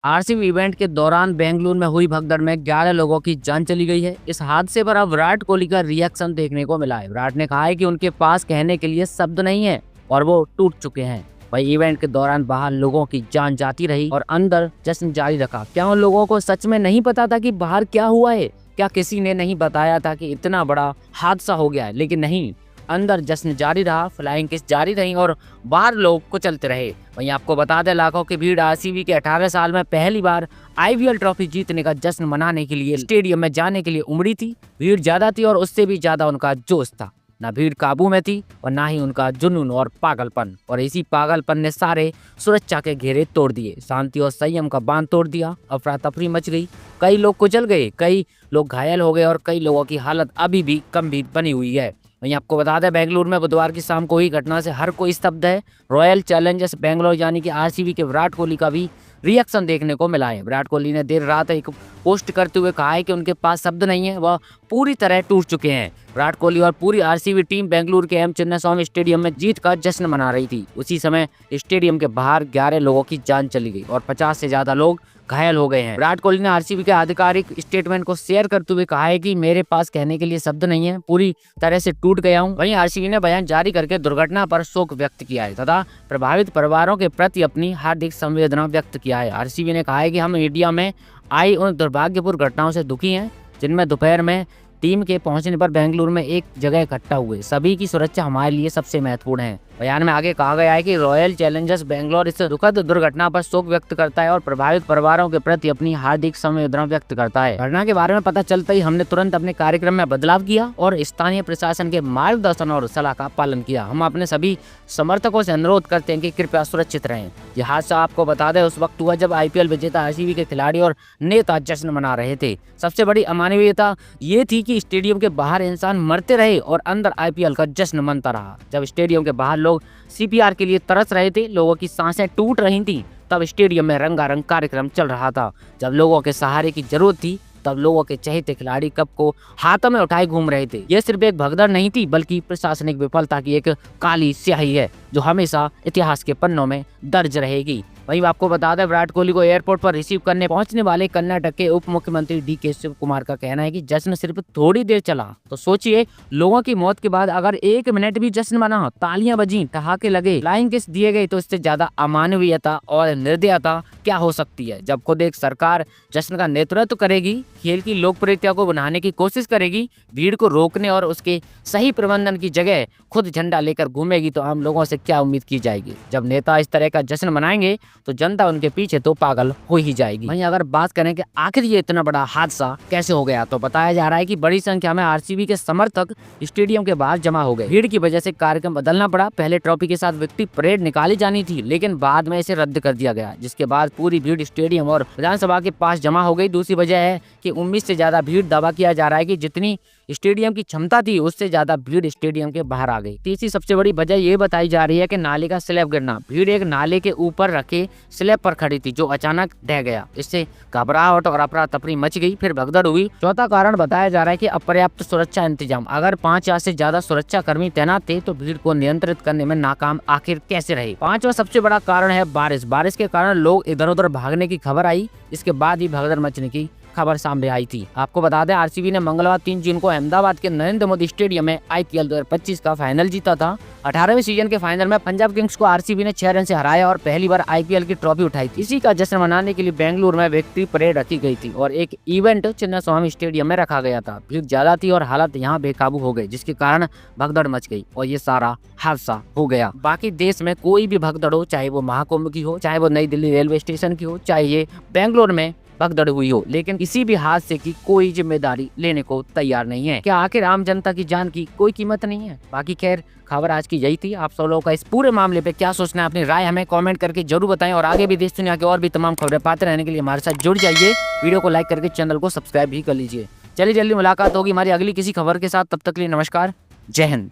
RCB event के दौरान बेंगलुरु में हुई भगदड़ में 11 लोगों की जान चली गई है। इस हादसे पर अब विराट कोहली का रिएक्शन देखने को मिला है। विराट ने कहा है कि उनके पास कहने के लिए शब्द नहीं है और वो टूट चुके हैं। वही इवेंट के दौरान बाहर लोगों की जान जाती रही और अंदर जश्न जारी रखा। क्या उन लोगों को सच में नहीं पता था कि बाहर क्या हुआ है? क्या किसी ने नहीं बताया था कि इतना बड़ा हादसा हो गया है? लेकिन नहीं, अंदर जश्न जारी रहा, फ्लाइंग किस जारी रही और बाहर लोग कुचलते रहे। वहीं आपको बता दें, लाखों की भीड़ आरसीबी के 18 साल में पहली बार आईपीएल ट्रॉफी जीतने का जश्न मनाने के लिए स्टेडियम में जाने के लिए उमड़ी थी। भीड़ ज्यादा थी और उससे भी ज्यादा उनका जोश था। ना भीड़ काबू में थी और ना ही उनका जुनून और पागलपन। और इसी पागलपन ने सारे सुरक्षा के घेरे तोड़ दिए, शांति और संयम का बांध तोड़ दिया। अफरा तफरी मच गई, कई लोग कुचल गए, कई लोग घायल हो गए और कई लोगों की हालत अभी भी गंभीर बनी हुई है। वहीं आपको बता दें, बेंगलुरु में बुधवार की शाम को हुई घटना से हर कोई स्तब्ध है। रॉयल चैलेंजर्स बेंगलोर यानी कि आरसीबी के विराट कोहली का भी रिएक्शन देखने को मिला है। विराट कोहली ने देर रात एक पोस्ट करते हुए कहा है कि उनके पास शब्द नहीं है, वह पूरी तरह टूट चुके हैं। विराट कोहली और पूरी आरसीबी टीम बेंगलुरु के एम चिन्नास्वामी स्टेडियम में जीत का जश्न मना रही थी। उसी समय स्टेडियम के बाहर 11 लोगों की जान चली गई और 50 से ज्यादा लोग घायल हो गए हैं। विराट कोहली ने आरसीबी के आधिकारिक स्टेटमेंट को शेयर करते हुए कहा है कि मेरे पास कहने के लिए शब्द नहीं है, पूरी तरह से टूट गया हूं। वहीं आरसीबी ने बयान जारी करके दुर्घटना पर शोक व्यक्त किया है तथा प्रभावित परिवारों के प्रति अपनी हार्दिक संवेदना व्यक्त किया है। आरसीबी ने कहा है कि हम मीडिया में आई उन दुर्भाग्यपूर्ण घटनाओं से दुखी हैं, जिनमें दोपहर में टीम के पहुंचने पर बेंगलुरु में एक जगह इकट्ठा हुए। सभी की सुरक्षा हमारे लिए सबसे महत्वपूर्ण है। बयान में आगे कहा गया है कि रॉयल चैलेंजर्स बेंगलोर इस दुखद दुर्घटना पर शोक व्यक्त करता है और प्रभावित परिवारों के प्रति अपनी हार्दिक संवेदना व्यक्त करता है। घटना के बारे में पता चलता ही हमने तुरंत अपने कार्यक्रम में बदलाव किया और स्थानीय प्रशासन के मार्गदर्शन और सलाह का पालन किया। हम अपने सभी समर्थकों से अनुरोध करते हैं कि कृपया सुरक्षित रहें। यह हादसा आपको बता दें उस वक्त हुआ जब आईपीएल विजेता आरसीबी के खिलाड़ी और नेता जश्न मना रहे थे। सबसे बड़ी अमानवीयता ये थी कि स्टेडियम के बाहर इंसान मरते रहे और अंदर आईपीएल का जश्न मनता रहा। जब स्टेडियम के बाहर लोग सीपीआर के लिए तरस रहे थे, लोगों की सांसें टूट रही थीं, तब स्टेडियम में रंगारंग कार्यक्रम चल रहा था। जब लोगों के सहारे की जरूरत थी, तब लोगों के चहेते खिलाड़ी कप को हाथों में उठाए घूम रहे थे। यह सिर्फ एक भगदड़ नहीं थी, बल्कि प्रशासनिक विफलता की एक काली स्याही है जो हमेशा इतिहास के पन्नों में दर्ज रहेगी। वहीं आपको बता दें, विराट कोहली को एयरपोर्ट पर रिसीव करने पहुंचने वाले कर्नाटक के उप मुख्यमंत्री डीके शिव कुमार का कहना है कि जश्न सिर्फ थोड़ी देर चला। तो सोचिए, लोगों की मौत के बाद अगर 1 मिनट भी जश्न मना, तालियां बजी, ठहाके लगे, फ्लाइंग किस दिए गए, तो इससे ज्यादा अमानवीयता और निर्दयता क्या हो सकती है। जब खुद एक सरकार जश्न का नेतृत्व करेगी, खेल की लोकप्रियता को बढ़ाने की कोशिश करेगी, भीड़ को रोकने और उसके सही प्रबंधन की जगह खुद झंडा लेकर घूमेगी, तो आम लोगों से क्या उम्मीद की जाएगी। जब नेता इस तरह का जश्न मनाएंगे तो जनता उनके पीछे तो पागल हो ही जाएगी। वहीं अगर बात करें कि आखिर ये इतना बड़ा हादसा कैसे हो गया, तो बताया जा रहा है कि बड़ी संख्या में आरसीबी के समर्थक स्टेडियम के बाहर जमा हो गए। भीड़ की वजह से कार्यक्रम बदलना पड़ा। पहले ट्रॉफी के साथ विक्ट्री परेड निकाली जानी थी, लेकिन बाद में इसे रद्द कर दिया गया, जिसके बाद पूरी भीड़ स्टेडियम और विधानसभा के पास जमा हो गई। दूसरी वजह है कि 19 से ज्यादा भीड़, दावा किया जा रहा है कि जितनी स्टेडियम की क्षमता थी उससे ज्यादा भीड़ स्टेडियम के बाहर आ गई। तीसरी सबसे बड़ी वजह ये बताई जा रही है कि नाले का स्लैब गिरना। भीड़ एक नाले के ऊपर रखे स्लैब पर खड़ी थी जो अचानक ढह गया। इससे घबराहट और अफरा तफरी मच गई, फिर भगदड़ हुई। चौथा कारण बताया जा रहा है कि अपर्याप्त सुरक्षा इंतजाम। अगर 5 या से ज्यादा सुरक्षा कर्मी तैनात थे तो भीड़ को नियंत्रित करने में नाकाम आखिर कैसे रहे। पांचवा सबसे बड़ा कारण है बारिश। बारिश के कारण लोग इधर उधर भागने की खबर आई, इसके बाद ही भगदड़ मचने की खबर सामने आई थी। आपको बता दें, आरसीबी ने मंगलवार 3 जून को अहमदाबाद के नरेंद्र मोदी स्टेडियम में आईपीएल 2025 का फाइनल जीता था। 18वें सीजन के फाइनल में पंजाब किंग्स को आरसीबी ने 6 रन से हराया और पहली बार आईपीएल की ट्रॉफी उठाई थी। इसी का जश्न मनाने के लिए बेंगलुरु में विक्ट्री परेड रखी गई थी और एक इवेंट चिन्नास्वामी स्टेडियम में रखा गया था। भीड़ ज्यादा थी और हालत यहाँ बेकाबू हो गई, जिसके कारण भगदड़ मच गई और ये सारा हादसा हो गया। बाकी देश में कोई भी भगदड़ हो, चाहे वो महाकुंभ की हो, चाहे वो नई दिल्ली रेलवे स्टेशन की हो, चाहे ये बेंगलुरु में भगदड़ हुई हो, लेकिन किसी भी हादसे की कोई जिम्मेदारी लेने को तैयार नहीं है। क्या आखिर आम जनता की जान की कोई कीमत नहीं है? बाकी खैर, खबर आज की यही थी। आप सब लोगों का इस पूरे मामले पे क्या सोचना है, अपनी राय हमें कमेंट करके जरूर बताएं और आगे भी देश दुनिया के और भी तमाम खबरें पाते रहने के लिए हमारे साथ जुड़ जाइए। वीडियो को लाइक करके चैनल को सब्सक्राइब भी कर लीजिए। चलिए, जल्दी मुलाकात होगी हमारी अगली किसी खबर के साथ। तब तक के लिए नमस्कार, जय हिंद।